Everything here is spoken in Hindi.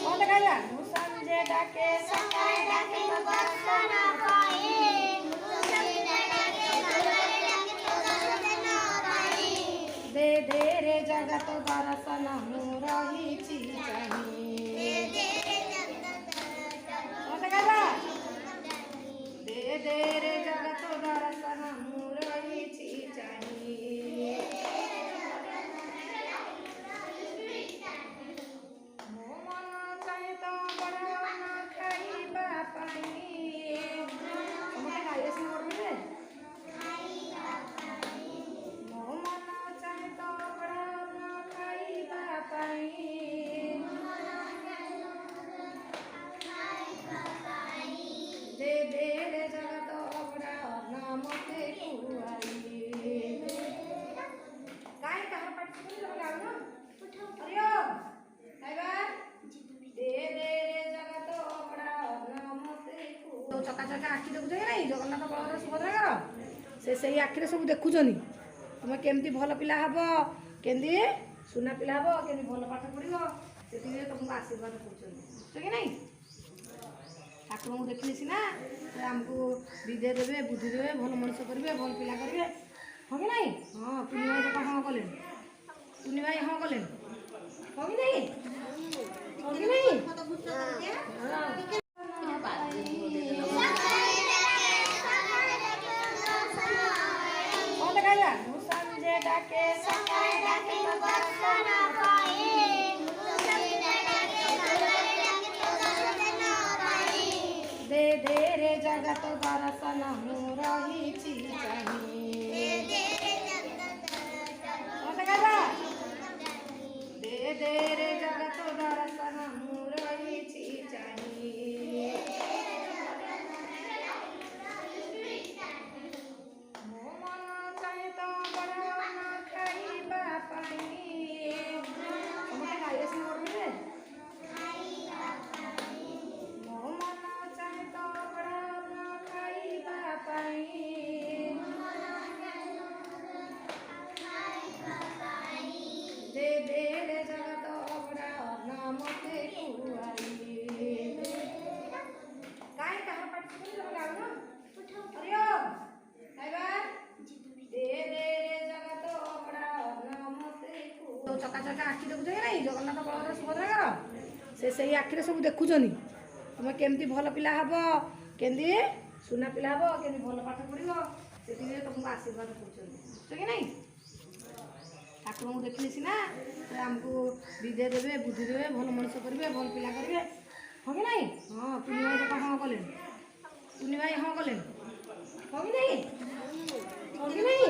संजय डाके सकाय डाके तो दर्शन पाए दे दे रे जगत दर्शन हो रही चाहिए दे दे रे जगत दर्शन हो रही चाहिए मो मन चाहे तो बड़ा ना खाइबा पाई समझे गाइए से मोर में मो मन चाहे तो बड़ा ना खाइबा पाई दे दे रे जगत बड़ा नाम के कुआई काय कहां पट लगा ना अरे आइबा दे दे रे जगत बड़ा नाम के तो चका चका आखि देखुछ कि नहीं जगन्नाथ बलराम सुभद्रा से सही आखिरे सब देखुछनी तुम केमती भल पिला हबो केंदी सुना पिला हबो केंदी भल पाठ पढ़िबो सेति तुमको आशीर्वाद करछन कि नहीं ठाकुर को देखिले सीना आमको विद्या देवे बुद्धि देवे भल मनुष्य करेंगे भल पिला करेंगे हाँ कि नहीं हाँ पुनी भाई तो हाँ कले पुनी भाई हाँ कले हाँ कि नहीं हाँ कि नहीं संजय डाके सकाय डाके तो दर्शन पाए दे दे रे जगत दर्शन हो रही चाहिए दे दे रे जगत दर्शन हो रही चाहिए मो मन चाहे तो बड़ा ना खाइबा पाई समझे गाइए से मोर में मो मन चाहे तो बड़ा ना खाइबा पाई दे दे रे जगत बड़ा नाम के कुआई काय कहां पट लगा ना अरे आइबा दे दे रे जगत बड़ा नाम के तो चका चका आखि देखुछ कि नहीं जगन्नाथ बलराम सुभद्रा से सही आखिरे सब देखुछनी तुम केमती भल पिला हबो केंदी सुना पिला हबो केंदी भल पाठ पढ़िबो सेति तुमको आशीर्वाद करछन कि नहीं ठाकुर को देखिले सीना आमको विद्या देवे बुद्धि देवे भल मनुष्य करेंगे भल पिला करेंगे हाँ कि नहीं हाँ पुनी भाई तो हाँ कले पुनी भाई हाँ कले हाँ कि नहीं हाँ कि नहीं